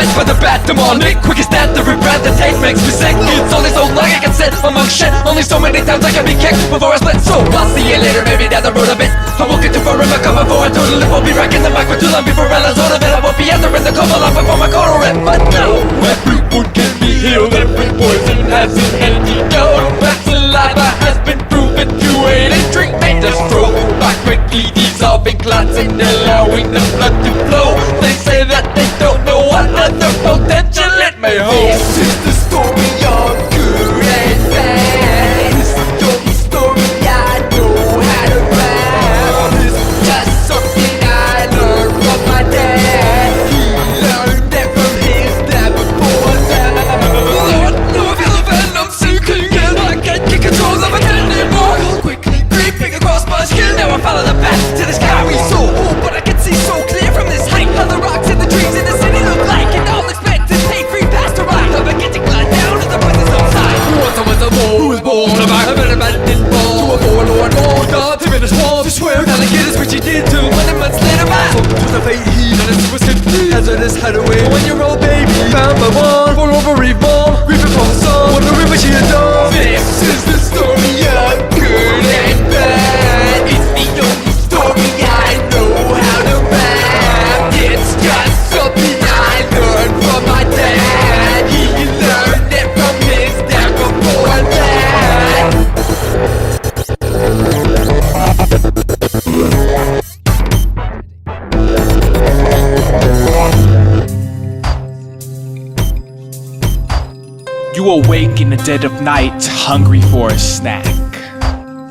bit by the bat demonic. Quick as that, the breath the tape makes me sick. It's only so long I can sit among shit. Only so many times I can be kicked before I split. So I'll see you later, maybe down the road a bit. I won't get too far in my cover for I totally won't be rocking the mic for too long before I lose all of it. I won't be answering the call long before my quarter rip. But no, every wound can be healed, every poison has an antidote. Saliva has been proven to aid in drink and destroy by quickly dissolving clots and allowing the blood to flow. They say that they don't know what other potential it may hold. This is the story of good and bad. This is the story I know how to rap. This is just something I learned from my dad. He learned it from his dad before that. Lord, no, I feel the venom sinking in. I can't get control of it anymore. Quickly creeping across my skin. Now I follow the path to this scary soul. But I can see so clear from this height how the rocks and the trees in the city look like. And all expected pay free past the ride. I'm beginning to glide down to the voices outside. Once I was a boy who was born a man, I've been abandoned born to a forlorn war. God to finish war, to swear that I get is what you did to 20 months later. Man, to the fate he and his twisted hazardous hideaway. 1-year-old baby found by one, for over reborn, reaping from the sun, wondering what she had done. This is the story of good and bad. It's the only story I know how to rap. It's just something I learned from my dad. He learned it from his dad before that. You awake in the dead of night, hungry for a snack.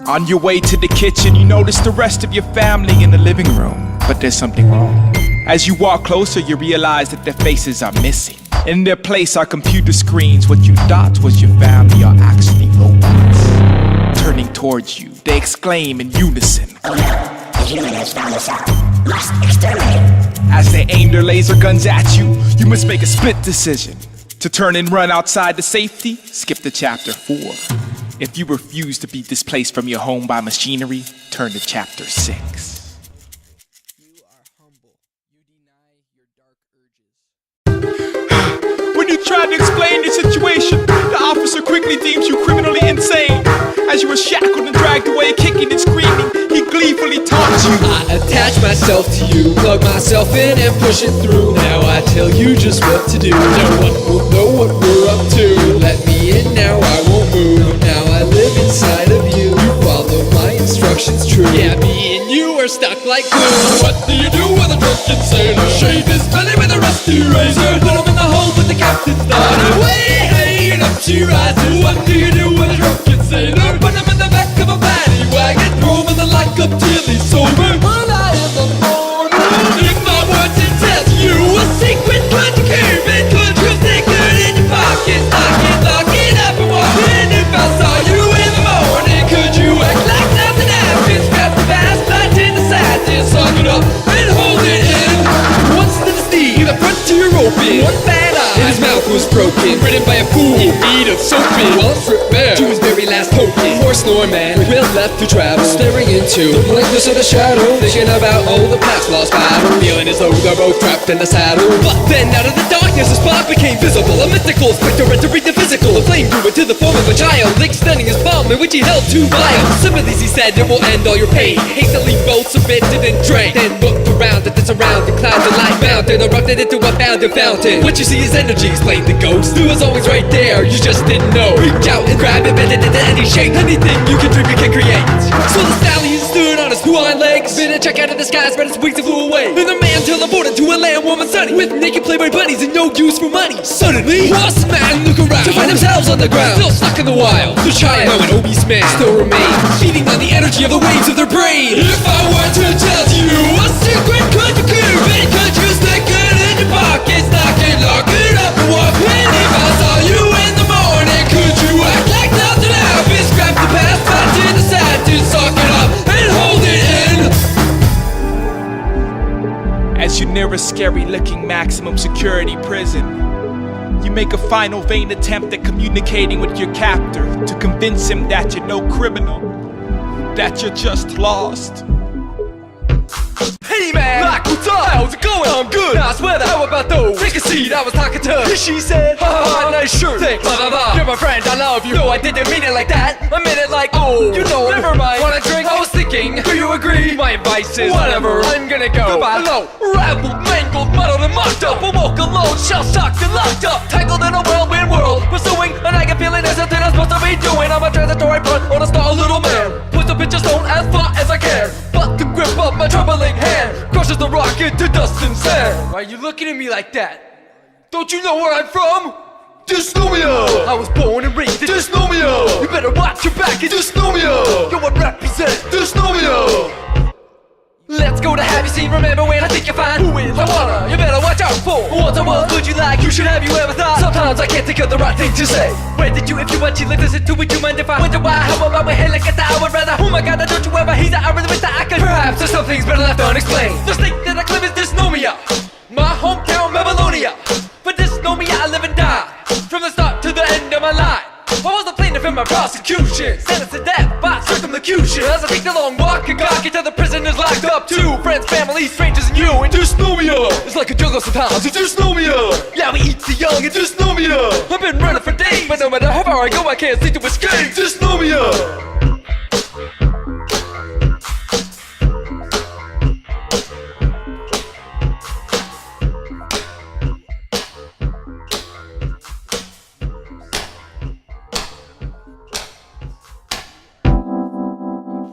On your way to the kitchen, you notice the rest of your family in the living room, but there's something wrong. As you walk closer, you realize that their faces are missing. In their place are computer screens. What you thought was your family are actually robots. Turning towards you, they exclaim in unison. The human has found us out. Must exterminate. As they aim their laser guns at you, you must make a split decision. To turn and run outside to safety, skip to chapter 4. If you refuse to be displaced from your home by machinery, turn to chapter 6. You are humble. You deny your dark urges. When you try to explain the situation, the officer quickly deems you criminally insane. As you were shackled and dragged away, kicking and screaming, he gleefully taunts you. I attach myself to you, plug myself in and push it through. Now I tell you just what to do. No one will know what we're up to. Let me in now, I won't move. Now I live inside of you. You follow my instructions true. Yeah, me and you are stuck like glue. What do you do with a drunken sailor? Shave his belly with a rusty razor. Put him in the hole with the captain's daughter. Way hey, up to rising. What do you do with a drunken sailor? Put him in the back of a paddy wagon. Throw him in the lock up till he's sober. One eye in the morning. If I were to tell you a secret, could you curve it? Could you stick it in your pocket? Lock it up and walk in. If I saw you in the morning, could you act like nothing happened? Grab the fast, plant in the side, just suck it up and hold it in. Once to the steam, the front to your open. One bad eye, and his mouth was broken. Written by a fool in need of soaping. Well, stripped bare to his very last token. Poor snore man, will left to travel, staring into the blankness of the shadow, thinking about all the past lost battles, feeling as though they're both trapped in the saddle. But then out of the darkness a spot became visible, a mystical spectre entering the physical. A flame grew into the form of a child, extending his palm in which he held 2 vials. Some of these he said it will end all your pain. Hastily both submitted and drank, then looked around at the surrounding clouds of light mountain, erupted into a fountain fountain. What you see is energy, explained the ghost, who was always right there, you just didn't know. Reach out and grab it, bend it into any shape. Anything you can dream you can create. So the stallion stood on his 2 hind legs, bit a check out of the sky, spread its wings and flew away. And the man teleported to a land warm and sunny, with naked playboy bunnies and no use for money. Suddenly, lost man look around to find themselves on the ground, still stuck in the wild. The child and obese man still remain, feeding on the energy of the waves of their brain. If I were to tell you a secret, could you curve it? Could you stick it in your pocket, lock it up and walk in? If I saw you in the morning, could you act like nothing happened? Scrap the past, plant in the side, just suck it up and hold it in. As you near a scary-looking maximum security prison, you make a final vain attempt at communicating with your captor to convince him that you're no criminal, that you're just lost. Hey man, like what's up? How's it going? I'm good. Nice weather. How about those? Take a seat. indeed, I was talking to. She said, ha, nice shirt, thanks, blah, blah, blah. You're my friend, I love you. No, I didn't mean it like that. I meant it like, oh, you know, never mind. Want a drink? I was thinking, do you agree? My advice is, whatever, I'm gonna go. Goodbye. Hello, rabbled, mangled, muddled, and mucked up. Awoke alone, shell-shocked and locked up. Tangled in a whirlwind world, pursuing a nagging feeling there's something I'm supposed to be doing. I'm a transitory blunt on a star, little man. Push the pitch of stone as far as I can, but the grip of my troubling hand crushes the rock into dust and sand. Why are you looking at me like that? Don't you know where I'm from? Dysnomia! I was born and raised in Dysnomia! You better watch your back in Dysnomia! You would represent Dysnomia! Let's go to have you seen, remember when I think you're fine. Who is I wanna, you better watch out for. What I was, would you like, you should have you ever thought. Sometimes I can't think of the right thing to say. Where did you, if you want you listen to it, you mind if I wonder why, how about my head like a I would rather. Oh my god, don't you ever hear that I really wish that I could. Perhaps there's some things better left unexplained. The state that I claim is Dysnomia, my hometown Babylonia. For Dysnomia I live and die, from the start to the end of my life. I was the plaintiff in my prosecution, sentenced to death by circumlocution. As I take the long walk and cock into the prisoners locked up too. Friends, family, strangers, and you. And Dysnomia, it's like a jungle sometimes. It's Dysnomia, yeah, we eat the young. It's Dysnomia, I've been running for days, but no matter how far I go, I can't seem to escape. Dysnomia.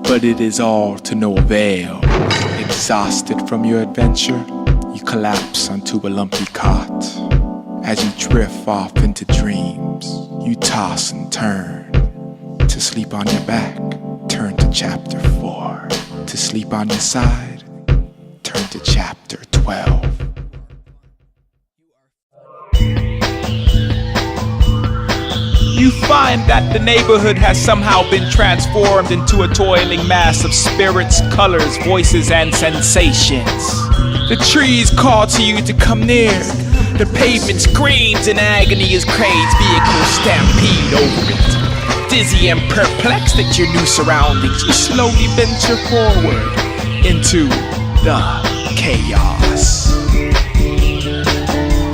But it is all to no avail. Exhausted from your adventure, you collapse onto a lumpy cot. As you drift off into dreams, you toss and turn. To sleep on your back, turn to chapter 4. To sleep on your side, turn to chapter 12. You find that the neighborhood has somehow been transformed into a toiling mass of spirits, colors, voices, and sensations. The trees call to you to come near. The pavement screams in agony as cranes vehicles stampede over it. Dizzy and perplexed at your new surroundings, you slowly venture forward into the chaos.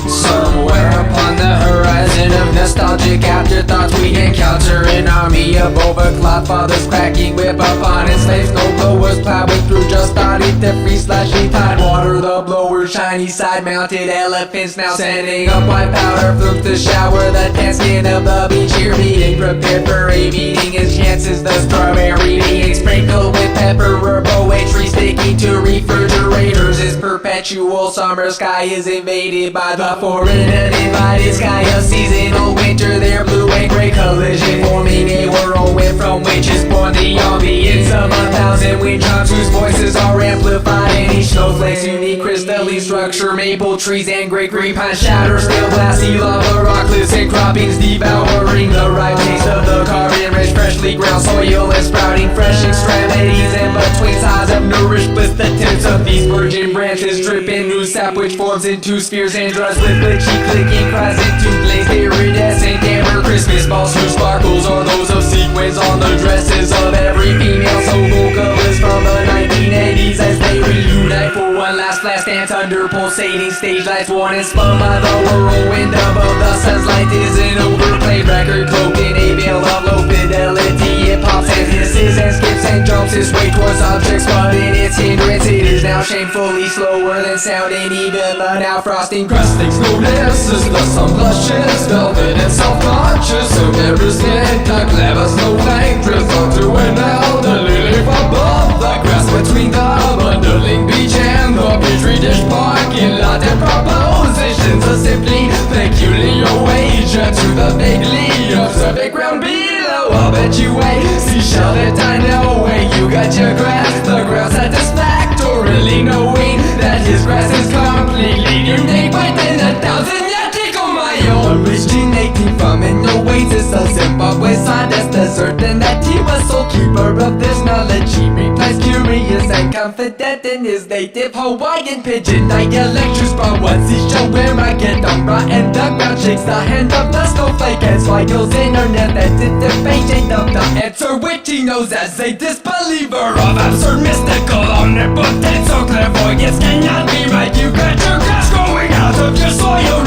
Somewhere upon the horizon of nostalgic afterthoughts, we encounter an army of overclocked fathers cracking whip upon enslaved snowblowers, plowing through just starting to free slashing tide water. The blower, shiny side-mounted elephants now sending up white powder flumes to shower the tan skin of the beach here, being prepared for a meeting. His chances the strawberry being sprinkled with pepper or poetry sticking to refrigerators. His perpetual summer sky is invaded by the foreign uninvited sky of seasonal winter. Their blue and gray collision forming a whirlwind from which is born the ambience of 1,000 wind chimes whose voices are amplified in each snowflake's unique crystalline structure. Maple trees and great green pines shatter still glassy lava rock cliffs and croppings devouring the ripe taste of the carbon-rich freshly ground soil and sprouting fresh extremities in between sides of nourished bliss. The tips of these virgin branches drip in new sap which forms into spheres and draws with glitchy clicking cries into glazed iridescent amber Christmas balls whose sparkles are those of sequins on the dresses of every female soul vocalist from the 1980s as they reunite for one last flash dance under pulsating stage lights, worn and spun by the whirlwind above the sun's light is an overplayed record cloaked in a veil of low fidelity. It pops and hisses and skips and jumps its way towards objects, but in its hindrance it is now shamefully slower than sound, and even the now frosting crustings notices the sun blushes, velvet and self-conscious, so there is in the clever snowflake drizzle to an elderly above the grass between the bundling beach and the petri dish parking lot, and propositions are simply peculiar wager to the vaguely observing ground below. I'll bet you a seashell that I know where you got your grass, the ground satisfactorily knowing that his grass is completely unique within 1,000 yet on my own. Originating from an oasis of Zimbabwe side desert, and that he was sole keeper of this knowledge. He replies curious and confident in his native Hawaiian pidgin dialect. But once he shall where I get umbra and the ground shakes the hand of the snowflake and swagles internet anticipation of the answer which he knows as a disbeliever of absurd mystical omnipotence. So clairvoyance cannot be right. You got your grass growing out of your soil.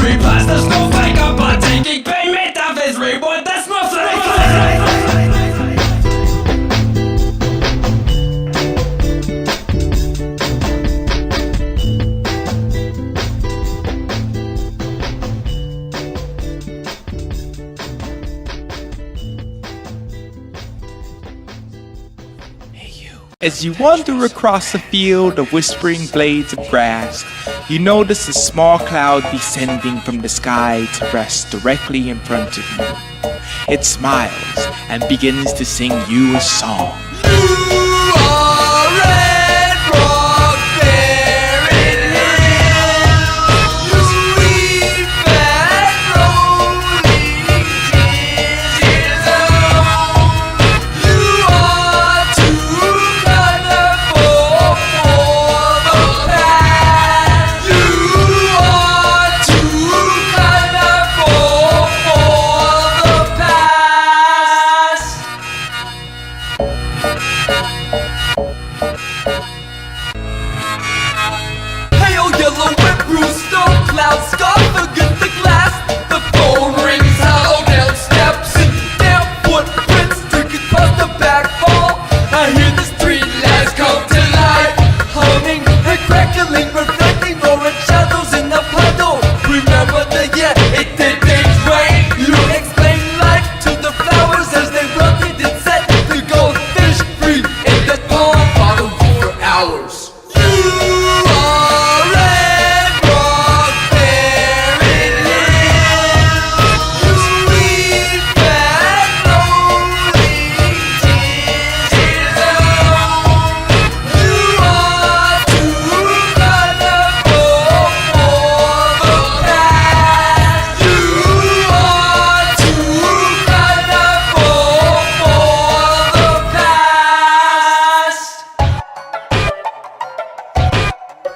As you wander across a field of whispering blades of grass, you notice a small cloud descending from the sky to rest directly in front of you. It smiles and begins to sing you a song.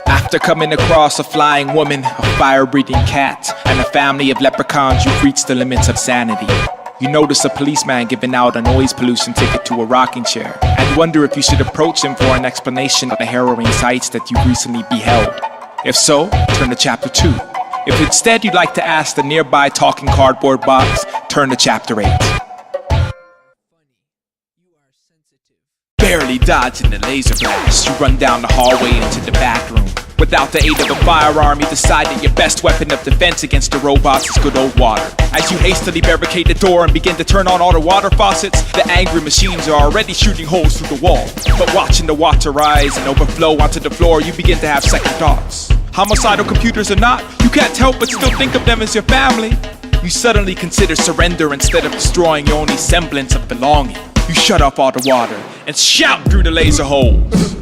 After coming across a flying woman, a fire-breathing cat, and a family of leprechauns, you've reached the limits of sanity. You notice a policeman giving out a noise pollution ticket to a rocking chair, and wonder if you should approach him for an explanation of the harrowing sights that you recently beheld. If so, turn to chapter 2. If instead you'd like to ask the nearby talking cardboard box, turn to chapter 8. Barely dodging the laser blast, you run down the hallway into the back room. Without the aid of a firearm, you decide that your best weapon of defense against the robots is good old water. As you hastily barricade the door and begin to turn on all the water faucets, the angry machines are already shooting holes through the wall. But watching the water rise and overflow onto the floor, you begin to have second thoughts. Homicidal computers or not, you can't help but still think of them as your family. You suddenly consider surrender instead of destroying your only semblance of belonging. You shut off all the water and shout through the laser holes.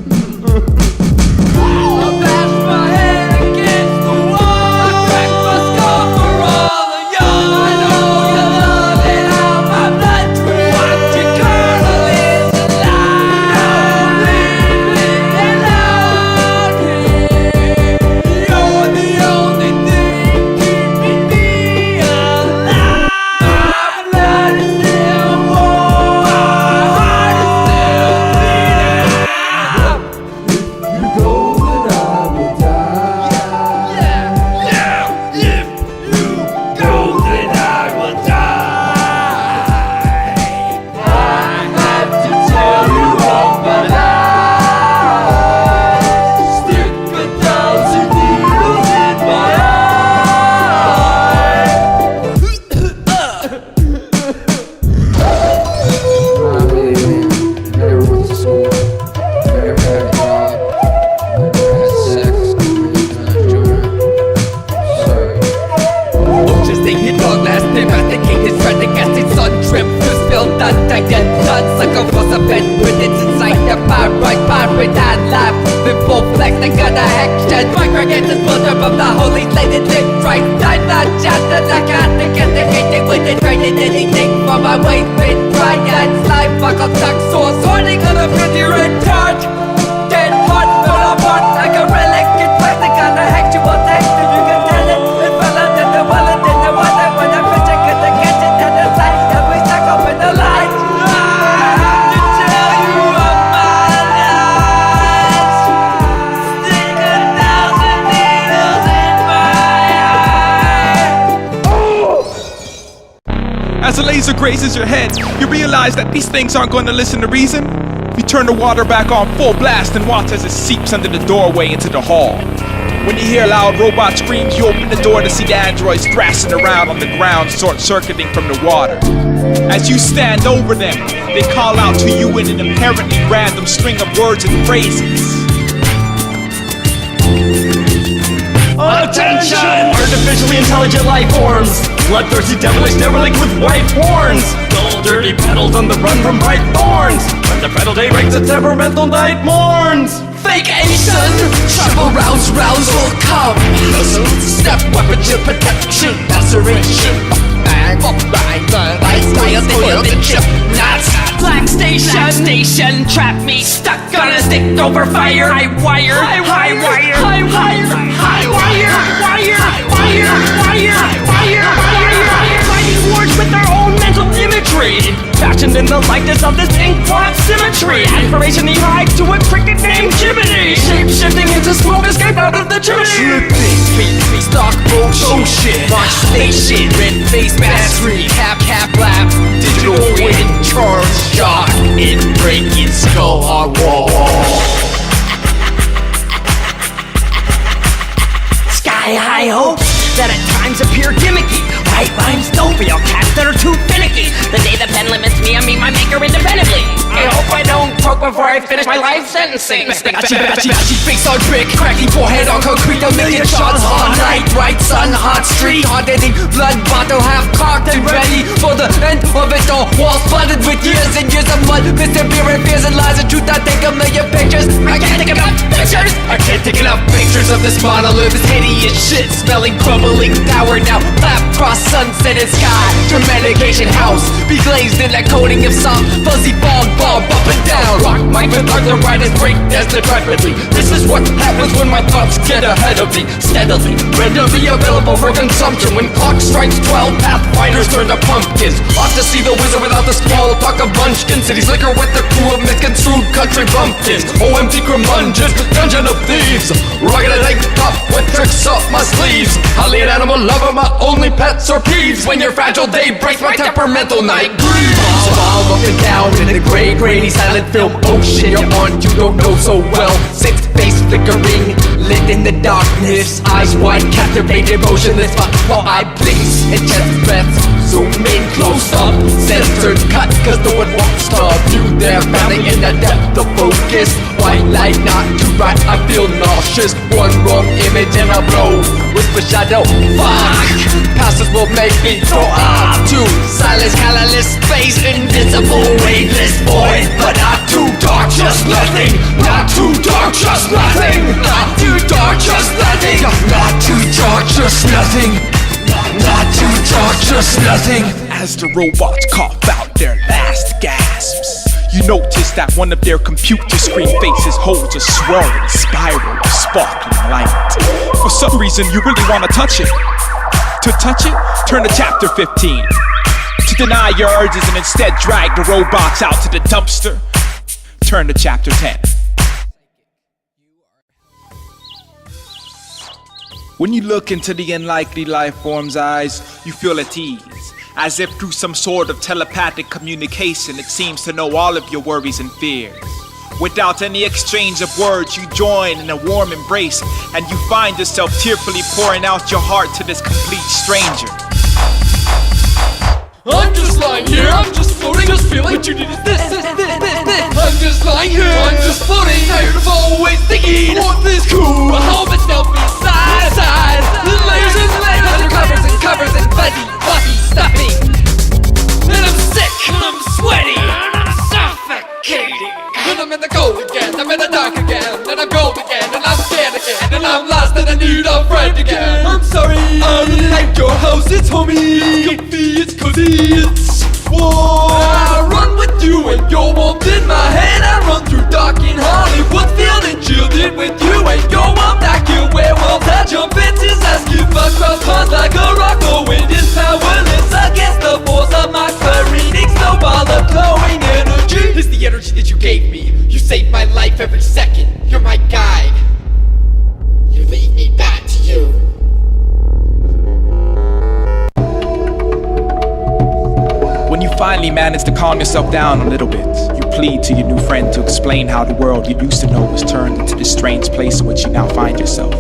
As the laser grazes your head, you realize that these things aren't going to listen to reason. You turn the water back on full blast and watch as it seeps under the doorway into the hall. When you hear loud robot screams, you open the door to see the androids thrashing around on the ground, short-circuiting from the water. As you stand over them, they call out to you in an apparently random string of words and phrases. Attention! Artificially intelligent life forms, bloodthirsty devilish derelict with white horns, dull dirty petals on the run from bright thorns. When the petal day breaks, the temperamental night mourns. Fake Asian, trouble rouse will come. Step weapon to protection, laceration. Bang, style the chip. Black station, trap me, stuck on a stick over fire. High wire. Fighting wars with their own mental imagery, fashioned in the likeness of this ink plot symmetry. Aspiration he hides to a cricket named Jiminy, shape-shifting into smoke escape out of the chimney. Tripping, stock bullshit, launch station, red face battery, cap lap, digital wind, charge, shock, it breaking skull on wall. Sky high hopes that at times appear gimmicky. White lines don't be all cats that are too finicky. The day the pen limits me, I meet my maker independently. I hope I don't choke before I finish my life sentencing. Batchy face on brick, cracking forehead on concrete, a million shots on night, bright sun, hot street, hot-ending blood bottle half cocked and ready for the end of it all. Walls flooded with years and years of mud, disappearing fears and lies. The truth, I take a million pictures. I can't take enough pictures. I can't take enough pictures of this monolith, this hideous shit smelling, crumbling tower now. Flap cross sunset and sky to medication house, be glazed in that coating of soft fuzzy fog bomb up and down. Rock Mike with arthritis, break dance rapidly. This is what happens when my thoughts get ahead of me, steadily readily available for consumption. When clock strikes 12, pathfinders turn to pumpkins. Off to see the wizard without the small talk of munchkins. Cities liquor with the crew of misconstrued country bumpkins. OMG curmudgeons, dungeon of thieves, rugged and top with tricks up my sleeves. Highly an animal lover, my only pets or peeves. When your fragile day breaks, my temperamental night grieves. All up and down in the gray, grainy silent film ocean. You're on, you don't know so well. Sixth face flickering, lit in the darkness. Eyes wide, captivated, motionless. While I blinks, intense breaths, zoom in close up. Sensors cut, cause no one wants to view their family in the depth of focus. White light, not too bright, I feel nauseous. One wrong image and I blow. Whisper shadow, fuck. Passes will make me throw up to silence, colorless space, invisible, waveless void. But not too dark, just nothing. Not too dark, just nothing. Not too dark, just nothing. Not too dark, just nothing. Not too dark, just nothing. As the robots cough out their last gasps, you notice that one of their computer screen faces holds a swirling spiral of sparkling light. For some reason, you really want to touch it. To touch it, turn to chapter 15. To deny your urges and instead drag the robots out to the dumpster, turn to chapter 10. When you look into the unlikely life form's eyes, you feel at ease, as if through some sort of telepathic communication it seems to know all of your worries and fears. Without any exchange of words, you join in a warm embrace, and you find yourself tearfully pouring out your heart to this complete stranger. I'm just lying here, I'm just floating, just feeling what you need is this. I'm just lying here, I'm just floating, tired of always thinking, what this cool, I hope it's now side, and layers under covers and fuzzy, stuffy. And I'm sick, and I'm sweaty, and I'm suffocating. And I'm in the cold again, I'm in the dark again, and I'm cold again, and I'm scared again, and I'm lost and I need a friend again. I'm sorry, I really like your house, it's homey, it's comfy, it's cozy, it's warm. I run with you and you're warmed in my head. I run through dark in Hollywood, feeling shielded with you and you're warm like your werewolf. I jump into Zasky, but cross ponds like a rock. The wind is powerless against the force of my reading. Snowball of glowing energy. It's the energy that you gave me. You saved my life every second. You're my guide. You lead me back to you. When you finally manage to calm yourself down a little bit, you plead to your new friend to explain how the world you used to know was turned into this strange place in which you now find yourself.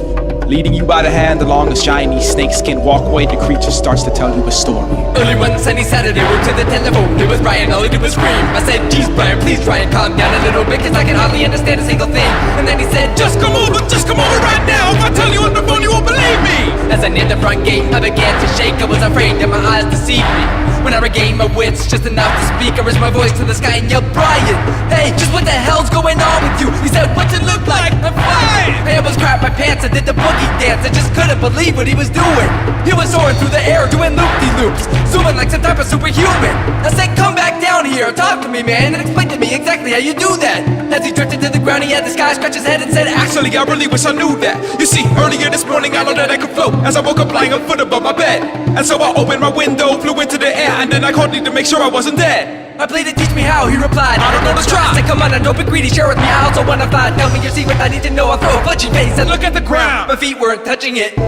Leading you by the hand along a shiny snakeskin walkway, the creature starts to tell you a story. Early one sunny Saturday, went to the telephone. It was Brian, all he did was scream. I said, geez, Brian, please try and calm down a little bit, cause I can hardly understand a single thing. And then he said, just come over right now. If I tell you on the phone, you won't believe me. As I neared the front gate, I began to shake. I was afraid that my eyes deceived me. When I regained my wits, just enough to speak, I raised my voice to the sky and yelled, Brian, hey, just what the hell's going on with you? He said, what's it look like? I'm fine. I almost crapped my pants, I did the boogie dance. I just couldn't believe what he was doing. He was soaring through the air, doing loop-de-loops, zooming like some type of superhuman. I said, come back down here, talk to me, man, and explain to me exactly how you do that. As he drifted to the ground, he had the sky scratch his head and said, actually, I really wish I knew that. You see, earlier this morning, I know that I could float as I woke up lying a foot above my bed. And so I opened my window, flew into the air, and then I called him to make sure I wasn't dead. I pleaded, teach me how, he replied, I don't know, let's try. I said, come on, don't be greedy, share with me, I also wanna fly. Tell me your secret, I need to know. I'll throw a fudgy face and look at the ground. My feet weren't touching it.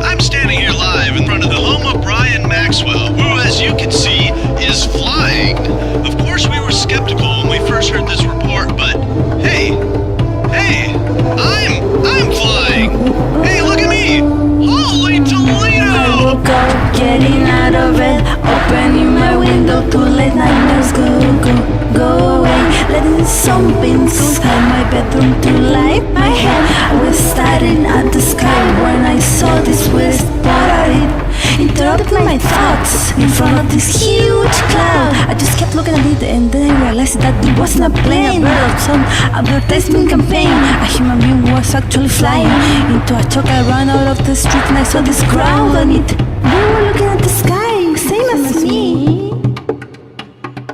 I'm standing here live in front of the home of Brian Maxwell, who, as you can see, is flying. Of course, we were skeptical when we first heard this report, but hey, I'm flying. Hey, look at me. Holy Toledo! Go, getting out of bed, opening my window to let nightmares go away. Letting something inside my bedroom to light my head. I was staring at the sky when I saw this weird spot at it. Interrupted my thoughts in front of this huge cloud. I just kept looking at it and then I realized that it wasn't a plane, but some advertisement campaign. A human being was actually flying into a truck. I ran out of the street and I saw this crowd on it. They were looking at the sky, same as me.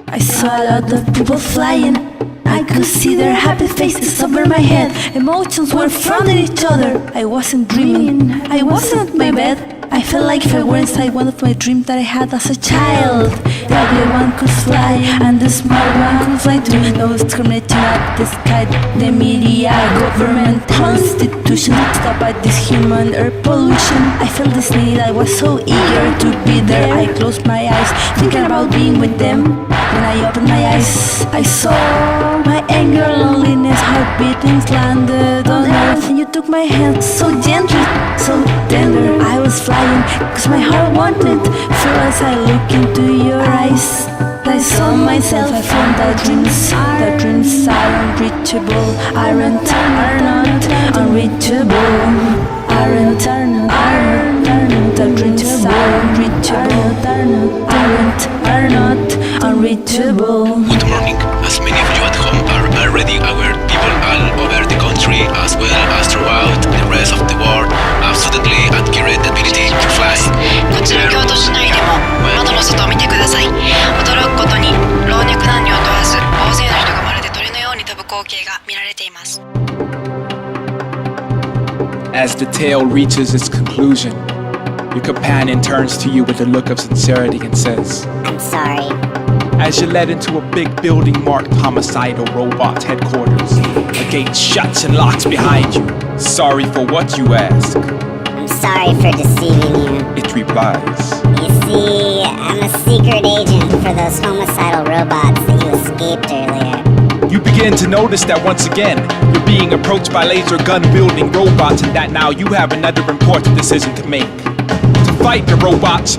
I saw a lot of people flying. I could see their happy faces over my head. Emotions were from each other. I wasn't dreaming. I wasn't at my bed. I felt like if I were inside one of my dreams that I had as a child. The ugly one could fly and the smart one could fly too. No discriminating at the sky. The media, government, constitution stop at this human air pollution. I felt this need. I was so eager to be there. I closed my eyes, thinking about being with them. When I opened my eyes, I saw my anger, loneliness, heartbeatings landed on earth. And you took my hand so gently, so tender. I was flying, cause my heart wanted. Feel as I look into your eyes, I saw myself from the dreams. The dreams are unreachable, are not unreachable, the dreams are unreachable, are not unreachable. Good morning. As many of you at home are already aware, people all over the country, as well as throughout the rest of the world, absolutely accurate ability to fly. こちら京都市内でも窓の外を見てください。驚くことに老若男女を問わず大勢の人がまるで鳥のように飛ぶ光景が見られています。 As the tale reaches its conclusion, your companion turns to you with a look of sincerity and says, I'm sorry. as you're led into a big building marked Homicidal Robot Headquarters, a gate shuts and locks behind you. Sorry for what, you ask? I'm sorry for deceiving you. It replies, You see, I'm a secret agent for those homicidal robots that you escaped earlier. you begin to notice that once again, you're being approached by laser gun wielding robots, and that now you have another important decision to make. To fight the robots,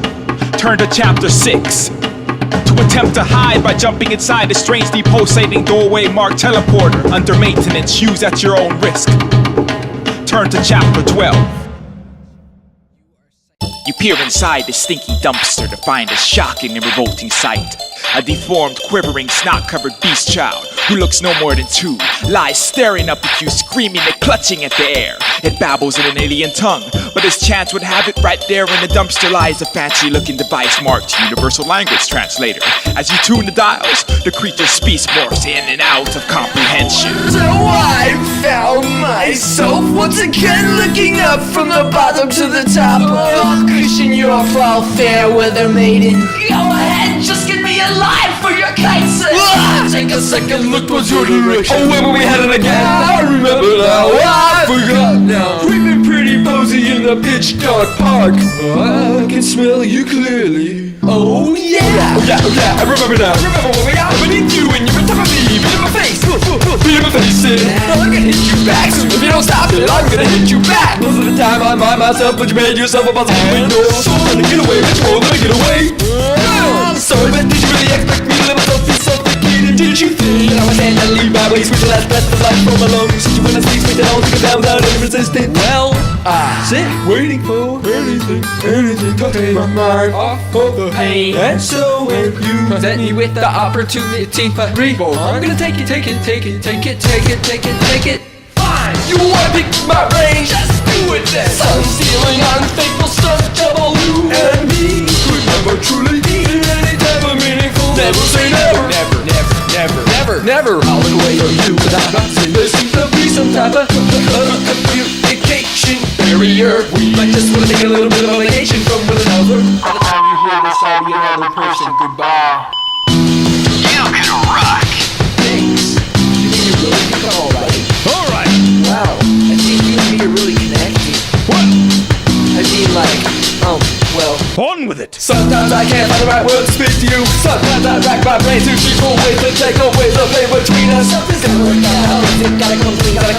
turn to chapter 6. To attempt to hide by jumping inside a strangely pulsating doorway marked teleporter under maintenance, use at your own risk. Turn to chapter 12. You peer inside the stinky dumpster to find a shocking and revolting sight. A deformed, quivering, snot-covered beast child who looks no more than 2 lies staring up at you, screaming and clutching at the air. It babbles in an alien tongue, but as chance would have it, right there in the dumpster lies a fancy-looking device marked Universal Language Translator. As you tune the dials, the creature's speech morphs in and out of comprehension. So I found myself once again looking up from the bottom to the top. Oh, cushion your fall, fair weather maiden. Go ahead, just get me alive for your kite's sake. Take a second look towards your direction. Oh, where were we headed again? I remember now, I forgot now. Creeping pretty posy in the pitch dark park. Oh, I can smell you clearly. Oh yeah! Oh yeah, I remember now. Remember when we are beneath you and you're on top of me, in my face. Be my face in. I'm gonna hit you back. So if you don't stop it, I'm gonna hit you back. Most of the time I mind myself, but you made yourself about the window. So let me get away, bitch, oh, let me get away. Sorry, but did you really expect me to let myself be suffocated? Did you think that I was saying that I leave my ways with the last breath of life from my lungs? Since you went to sleep, wait that I don't think down without any resistance. Well, I sit waiting for anything to take my mind off of the pain. And so when you present me with the opportunity for reborn, I'm gonna take it. Fine, you wanna pick my brain? Just do it then. Sun stealing, unfaithful stuff, dadaLU and me could never truly be in any type of meaningful. Never say never. Never. I'll look away from you, but I'm not saying there seems to be some type of communication barrier. We might just wanna take a little bit of a vacation from one another. By the time you hear this, I'll be another person. Goodbye. You can rock. Thanks. You think you're really good? Alright. Wow. I think you and me are really connected. What? I mean like, well. On with it! Sometimes I can't find the right words to speak to you. Sometimes I rack my brain to cheap ways to take away the pain between us. Something's gonna work out. It gotta come through. Gotta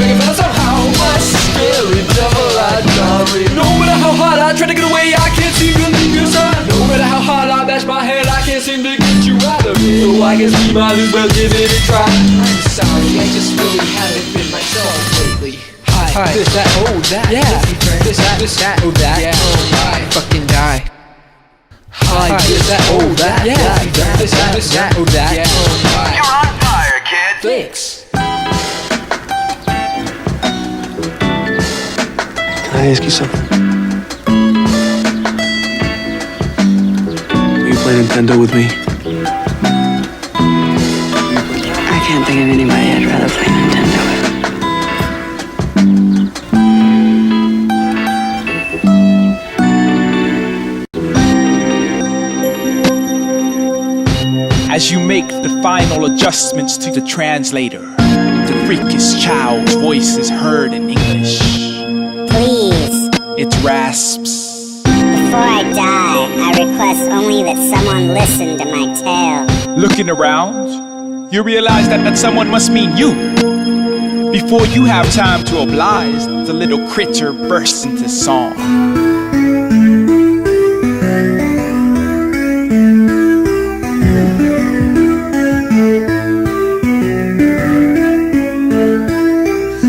make it better somehow. My scary devil, I worry. No matter how hard I try to get away, I can't seem to leave your side. No matter how hard I bash my head, I can't seem to get you out of it. So I guess we might as well give it a try. I'm sorry, I just really haven't been myself lately. Hi. This, that, oh, that. Yeah. This, that, oh, that. Yeah. I fucking die. Hi. This, that, oh, that. Yeah. This, that, oh, that. Yeah. You're on fire, kid. Thanks. Can I ask you something? Will you play Nintendo with me? I can't think of anybody I'd rather play Nintendo with. As you make the final adjustments to the translator, the freakish child's voice is heard in English. Please, It rasps. before I die, I request only that someone listen to my tale. Looking around, you realize that someone must mean you. Before you have time to oblige, the little creature bursts into song.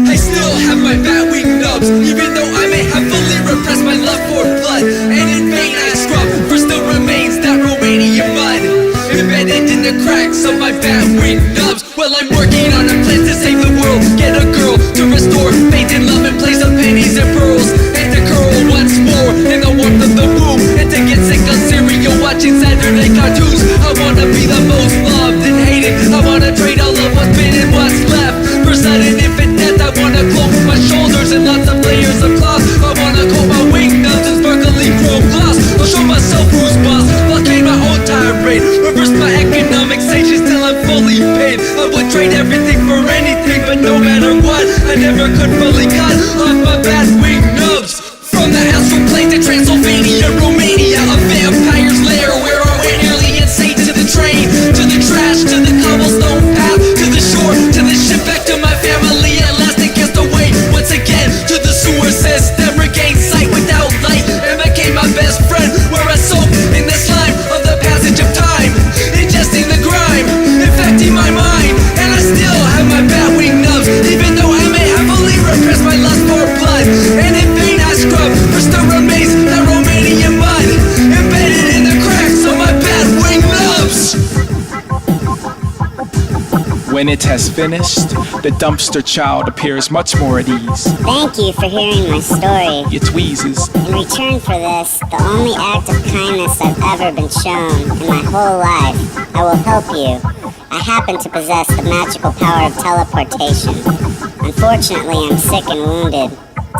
I still have my Batwing nubs, even though I may have fully repressed my love for blood. And in vain I scrub, for still remains that Romanian mud embedded in the cracks of my Batwing nubs. Well, I'm working on a plan to save the world, get a girl to restore faith in love in place of pennies and pearls, and to curl once more in the warmth of the womb, and to get sick of cereal watching Saturday cartoons. I wanna be the most loved and hated. I wanna trade all of what's been and what's left for sudden infant death. I wanna cloak my shoulders and lots of layers of cloth. I wanna coat my wing nuts in sparkly chrome gloss. I'll show myself who's boss, blockade my own tirade, reverse my economic sages till I'm fully paid. I would trade everything for anything, but no matter what, I never could fully cut off my Batwing nubs. From the astral plane to Transylvania, Romania, a vampire's lair where I went nearly insane. To the train, to the trash, to the cobblestone path, to the shore, to the ship, back to my family at last, and cast away once again to the sewer system. Regained sight without light and became my best friend, where I soaked in the slime of the passage of time, ingesting the grime, infecting my mind. And I still have my Batwing nubs, even though I may have fully repressed my lust for blood. And in vain I scrub, for still remains that Romanian mud embedded in the cracks of my Batwing nubs. When it has finished, the dumpster child appears much more at ease. Thank you for hearing my story. It wheezes. In return for this, the only act of kindness I've ever been shown in my whole life, I will help you. I happen to possess the magical power of teleportation. Unfortunately, I'm sick and wounded.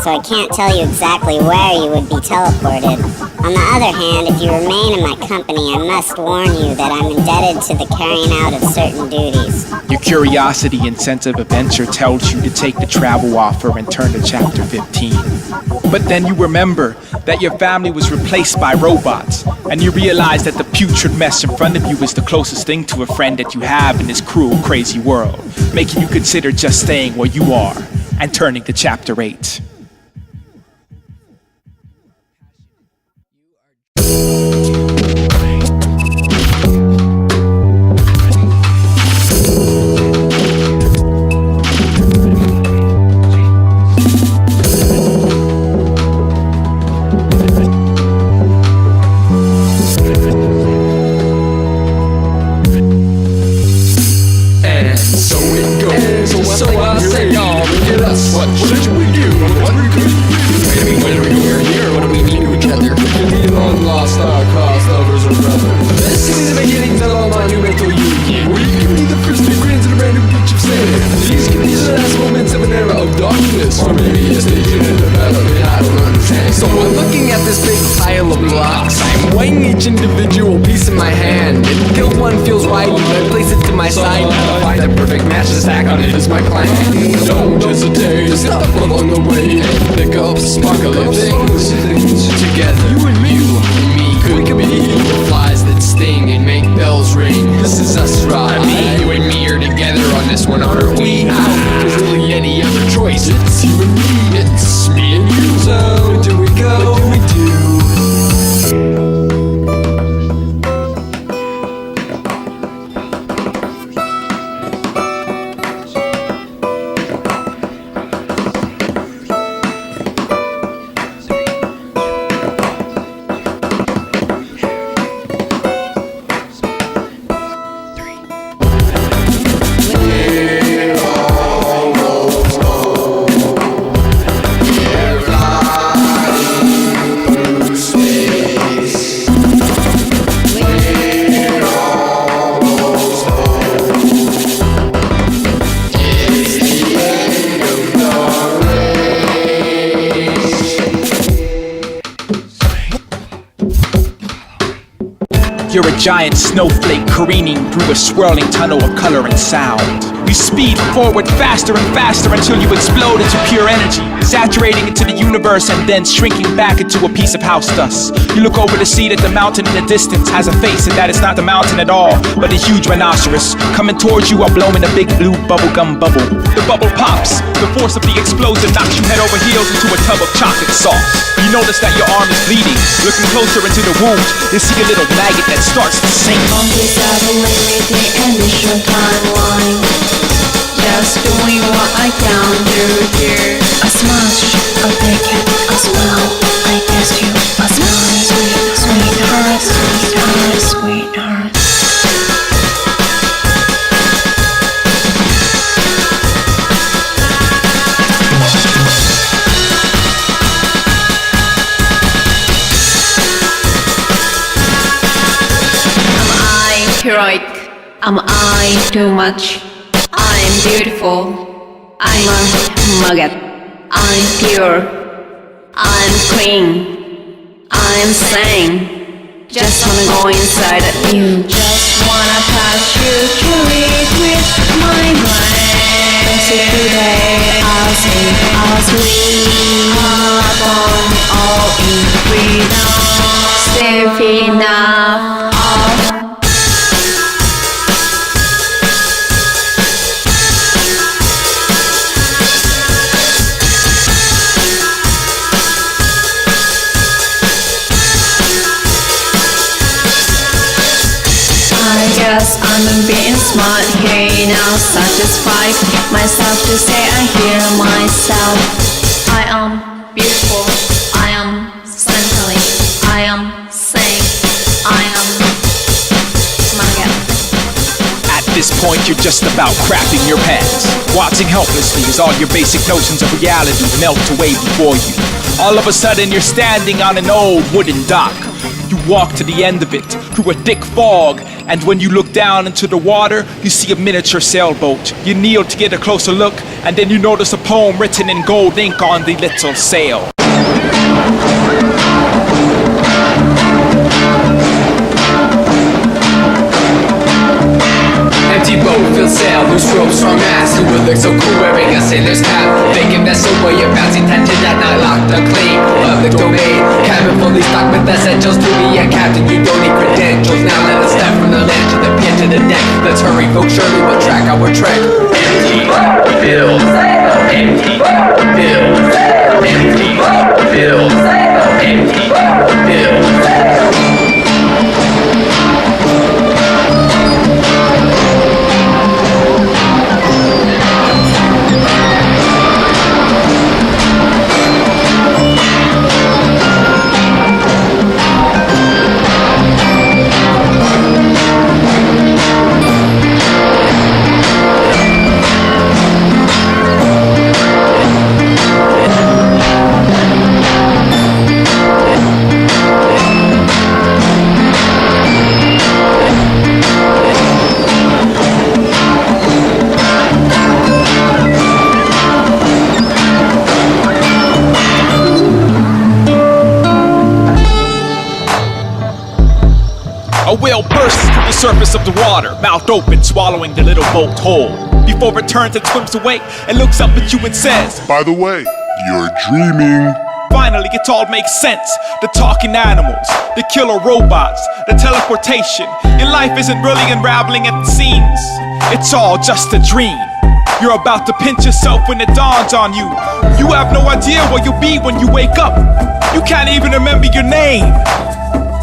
so I can't tell you exactly where you would be teleported. On the other hand, if you remain in my company, I must warn you that I'm indebted to the carrying out of certain duties. Your curiosity and sense of adventure tells you to take the travel offer and turn to chapter 15. But then you remember that your family was replaced by robots, and you realize that the putrid mess in front of you is the closest thing to a friend that you have in this cruel, crazy world, making you consider just staying where you are and turning to chapter 8. You're a giant snowflake careening through a swirling tunnel of color and sound. You speed forward faster and faster until you explode into pure energy, saturating into the universe and then shrinking back into a piece of house dust. You look over to see that the mountain in the distance has a face, and that it's not the mountain at all, but a huge rhinoceros coming towards you while blowing a big blue bubblegum bubble. The bubble pops. The force of the explosion knocks you head over heels into a tub of chocolate sauce. You notice that your arm is bleeding. Looking closer into the wound, you see a little maggot that starts to sink. Without a limit and a short timeline, just doing what I can do here. As much I'll take it as well. I guess you as well. Sweetheart, sweetheart, sweetheart. Heroic. Am I too much? I'm beautiful. I'm a maggot. I'm pure. I'm clean. I'm sane. Just wanna go inside of you. Just wanna touch you to it with my brain. So today I'll say I'll swing up on all in freedom. Safe enough. I'm being smart here now, satisfy myself to say I hear myself. I am beautiful, I am centrally, I am sane, I am maggot. At this point, you're just about crapping your pants, watching helplessly as all your basic notions of reality melt away before you. All of a sudden, you're standing on an old wooden dock. You walk to the end of it, through a thick fog, And when you look down into the water, you see a miniature sailboat. You kneel to get a closer look, and then you notice a poem written in gold ink on the little sail. Empty boat, filled sail, loose rope, strong mast. Who would look so cool wearing a sailor's cap? Thinking that's the way you're bouncing, tented that night, locked and clean. Public domain, cabin fully stocked with essentials to be a captain. You don't need credentials. Now let us step from the land to the pier to the deck. Let's hurry, folks, surely we'll track our trek. Empty, filled, empty, filled, empty, filled, empty, filled. A whale bursts to the surface of the water, mouth open, swallowing the little boat whole. Before it turns and swims away, and looks up at you and says, "By the way, you're dreaming." Finally, it all makes sense. The talking animals, the killer robots, the teleportation. Your life isn't really unraveling at the seams. It's all just a dream. You're about to pinch yourself when it dawns on you. You have no idea where you'll be when you wake up. You can't even remember your name.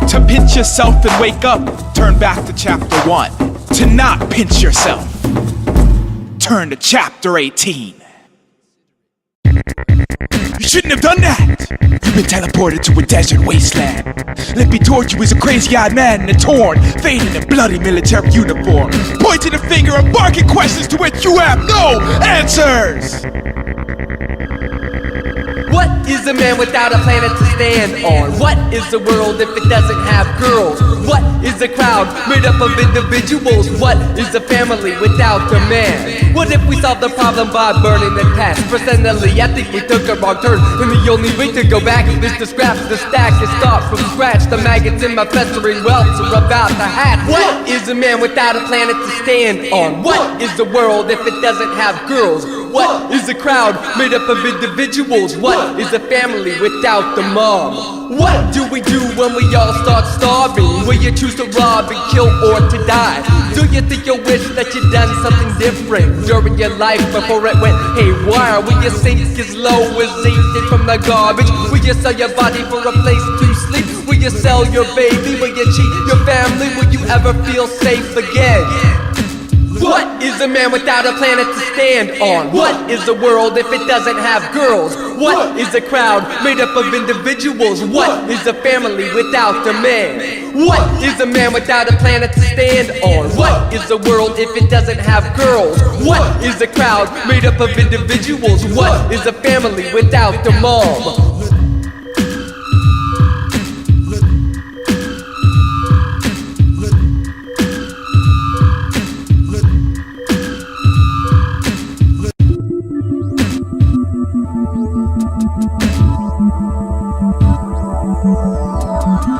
To pinch yourself and wake up, turn back to chapter 1. To not pinch yourself, turn to chapter 18. You shouldn't have done that! You've been teleported to a desert wasteland. Limping toward you is a crazy-eyed man in a torn, faded and bloody military uniform, pointing a finger and barking questions to which you have no answers! What is a man without a planet to stand on? What is the world if it doesn't have girls? What is a crowd made up of individuals? What is a family without a man? What if we solved the problem by burning the past? Personally, I think we took a wrong turn, and the only way to go back is to scrap the stack and start from scratch. The maggots in my festering welts are about to hatch. What is a man without a planet to stand on? What is the world if it doesn't have girls? What is a crowd made up of individuals? What is a family without the mom? What do we do when we all start starving? Will you choose to rob and kill or to die? Do you think you'll wish that you'd done something different during your life before it went haywire? Will you sink as low as 8 feet from the garbage? Will you sell your body for a place to sleep? Will you sell your baby? Will you cheat your family? Will you ever feel safe again? What is a man without a planet to stand on? What is the world if it doesn't have girls? What is a crowd made up of individuals? What is a family without a man? What is a man without a planet to stand on? What is the world if it doesn't have girls? What is a crowd made up of individuals? What is a family without a mom?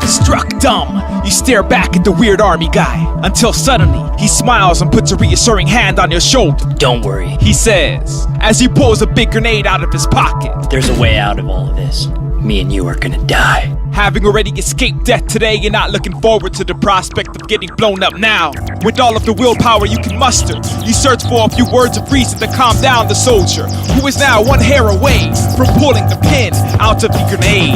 Struck dumb, you stare back at the weird army guy, until suddenly he smiles and puts a reassuring hand on your shoulder. Don't worry, He says, as he pulls a big grenade out of his pocket. there's a way out of all of this. Me and you are gonna die. Having already escaped death today, you're not looking forward to the prospect of getting blown up now. With all of the willpower you can muster, you search for a few words of reason to calm down the soldier, who is now one hair away from pulling the pin out of the grenade.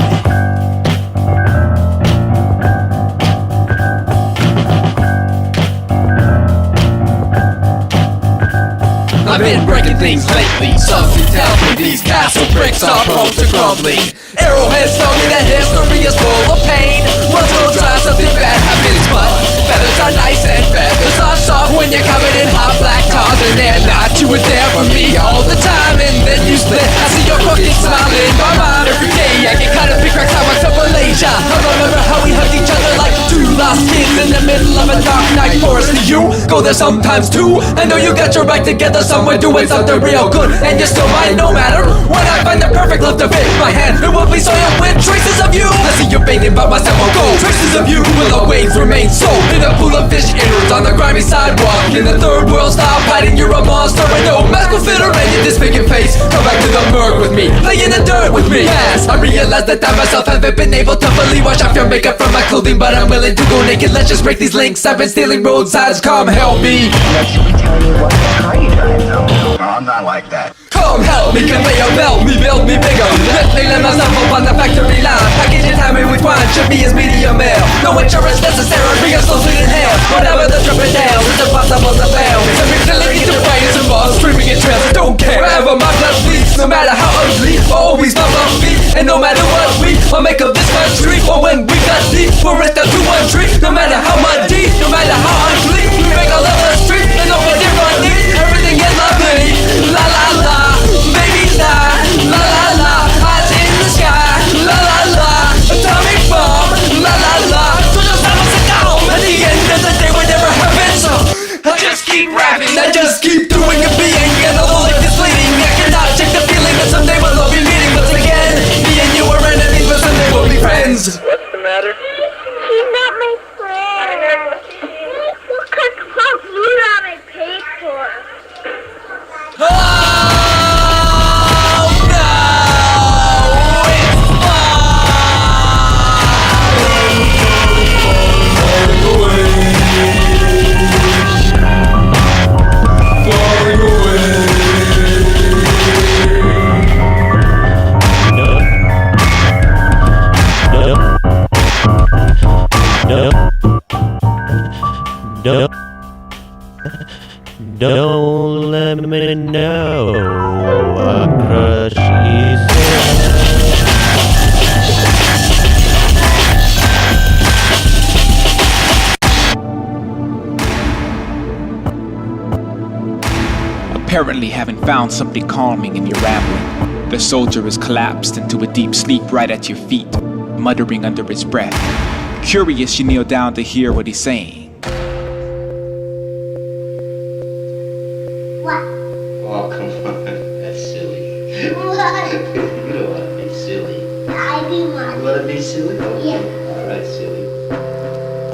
I've been breaking things lately. Some can tell me these castle bricks are prone to crumbling. Arrowheads tell me that history is full of pain. Once will try something bad happens, but feathers are nice and feathers are soft when you're covered in hot black cars and they're not. You were there for me all the time and then you split. I see your fucking smile in my mind every day. I get caught up in cracks, I went to Malaysia. I remember how we hugged each other like two lost kids in the middle of a dark night. know there's sometimes two. I know you got your right together somewhere doing something real good, and you're still mine no matter when I find the perfect love to fit my hand. It will be soiled with traces of you. I see you bathing by myself, will go. Traces of you will always remain so. In a pool of fish innards on the grimy sidewalk. In the third world, stop hiding, you're a monster. And no mask will fit around your disfigured face. Come back to the murk with me, play in the dirt with me. Yes, I realize that I myself haven't been able to fully wash off your makeup from my clothing, but I'm willing to go naked. Let's just break these links. I've been stealing roadsides, come help me. Next we tell you what car you drive though. No, I'm not like that. Come help me, conveyor belt me, build me bigger. Let me let myself up on the factory line. Package and timing with wine, should be as medium male. No insurance necessary, bring us closer in hell. Whatever the trip entails, it's impossible to fail. So we can look into fires and balls, screaming in trails, I don't care. Wherever my blood bleeds, no matter how ugly, always my love beat. And no matter what I'll make of this country. Or when we got deep, we'll rest down to one tree. No matter how much deep, no matter how ugly, we make all of the street. And nobody running, everything is lovely. La la la, baby la, la la la. Eyes in the sky, la la la. Atomic bomb, la la la. So just have us down. At the end of the day, we never have it, so I just keep rapping, I just keep doing a being. And although like this fleeting, I cannot check the feeling that someday we'll all be meeting. Once again, me and you are enemies, but someday we'll be friends. What's the matter? He's not my friend. What kind of food am I paid for? Oh no, it's flying away. Don't let me know what crush is. Apparently having found something calming in your rambling, the soldier is collapsed into a deep sleep right at your feet, muttering under his breath. Curious, you kneel down to hear what he's saying. What? Oh, come on. That's silly. What? You don't want to be silly. I do want. You want to be silly? Okay. Yeah. All right, silly.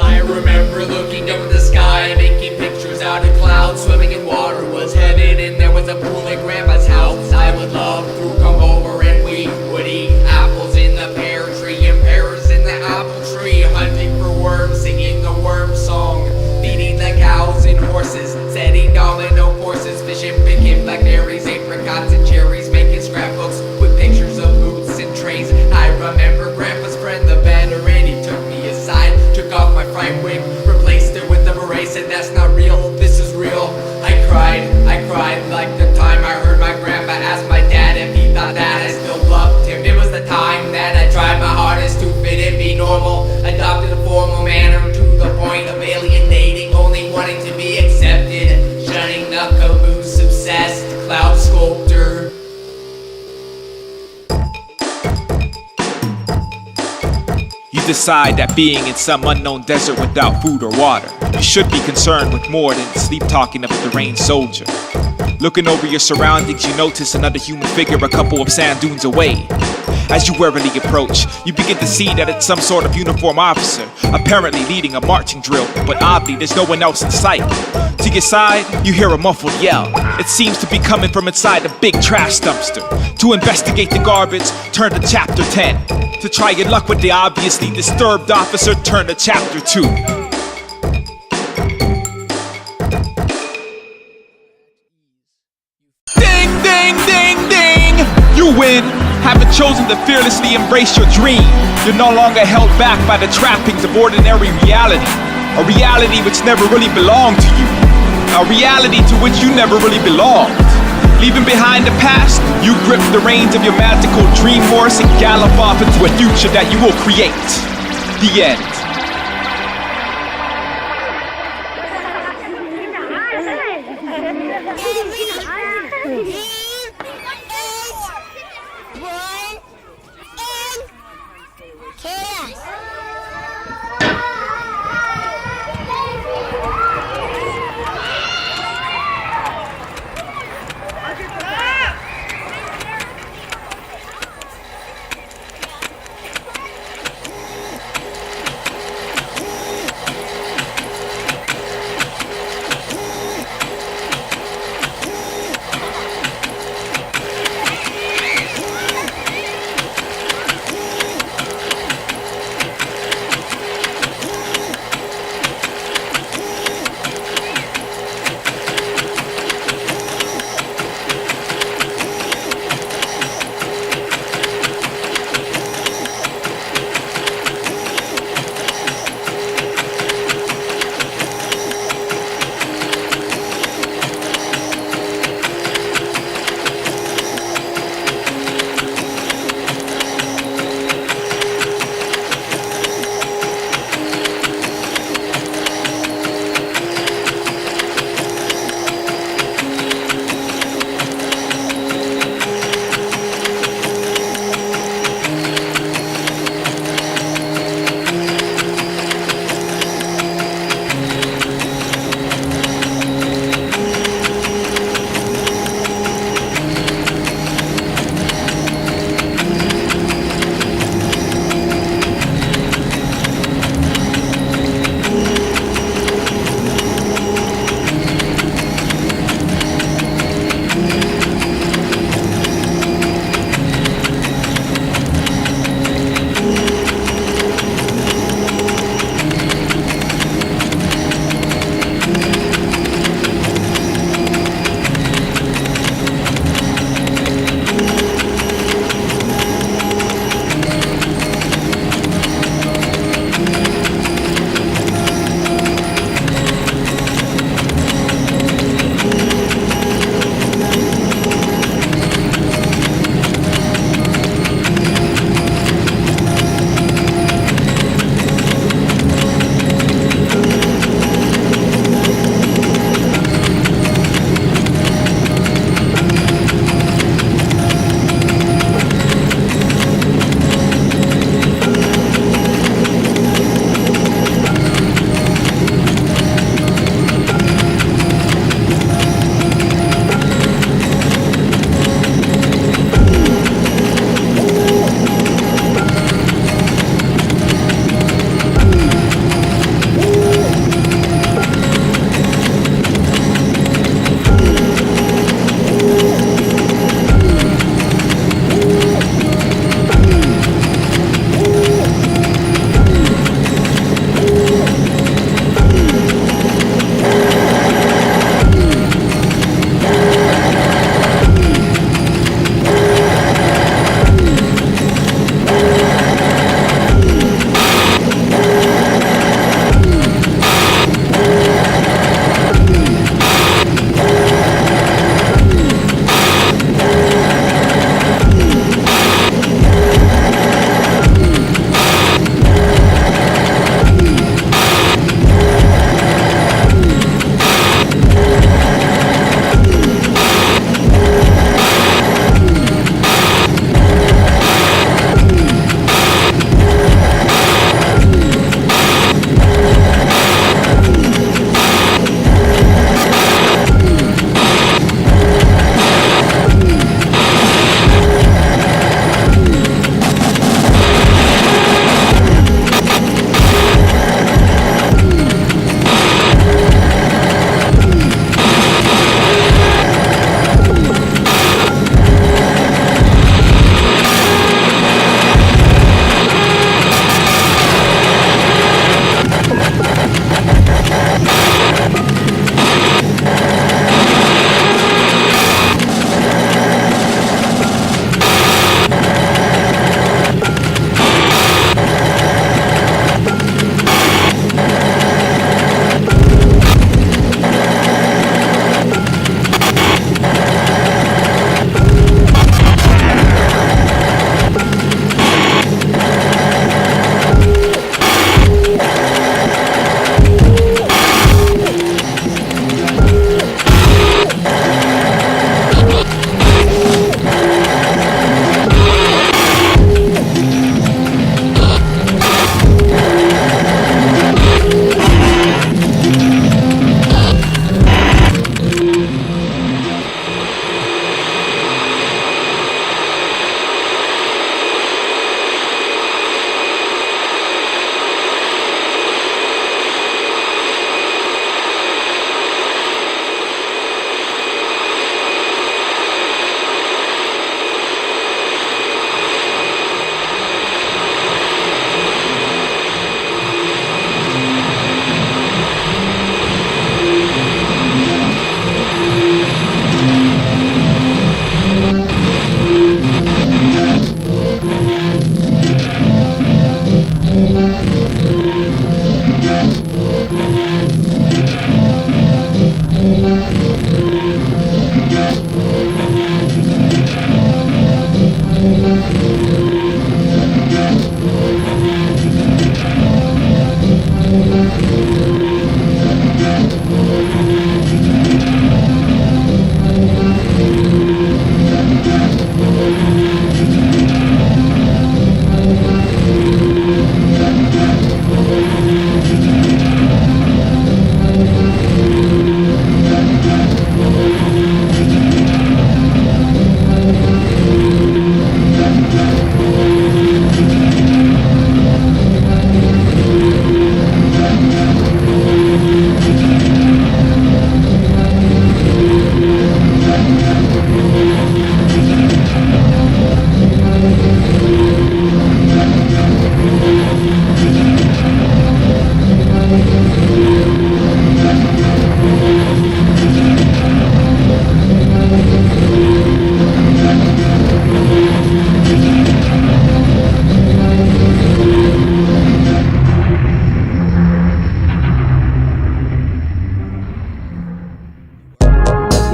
I remember looking up at the sky, making pictures out of clouds. Swimming in water was heaven, and there was a pool at Grandpa's house. I would love to come over and we would eat apples in the pear tree and pears in the apple tree. Hunting for worms, singing the worm song, feeding the cows and horses, setting domino courses, fishing, picking blackberries, apricots and cherries, making scrapbooks with pictures of boots and trays. I remember Grandpa's friend, the banner, and he took me aside, took off my Fright Wig, replaced it with the Beret, said that's not real, this is real. I cried like the time I heard my grandpa ask my dad if he thought that I still loved him. It was the time that I tried my hardest to fit and be normal, adopted a formal manner to the point of alienating, only wanting to be accepted, shunning the caboose, obsessed cloud sculptor. You decide that being in some unknown desert without food or water, you should be concerned with more than sleep talking of a deranged soldier. Looking over your surroundings, you notice another human figure a couple of sand dunes away. As you warily approach, you begin to see that it's some sort of uniformed officer, apparently leading a marching drill, but oddly there's no one else in sight. To your side, you hear a muffled yell. It seems to be coming from inside a big trash dumpster. To investigate the garbage, turn to chapter 10. To try your luck with the obviously disturbed officer, turn to chapter 2. Ding, ding, ding, ding! You win! Having chosen to fearlessly embrace your dream, you're no longer held back by the trappings of ordinary reality. A reality which never really belonged to you. A reality to which you never really belonged. Leaving behind the past, you grip the reins of your magical dream horse and gallop off into a future that you will create. The end.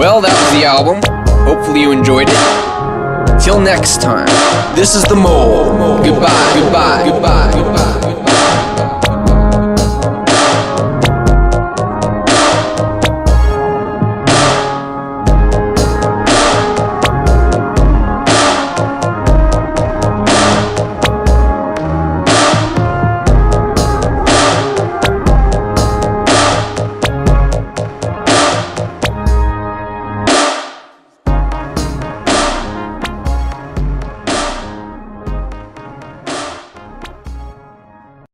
Well, that was the album. Hopefully you enjoyed it. Till next time, this is the Mole. Goodbye, goodbye, goodbye, goodbye.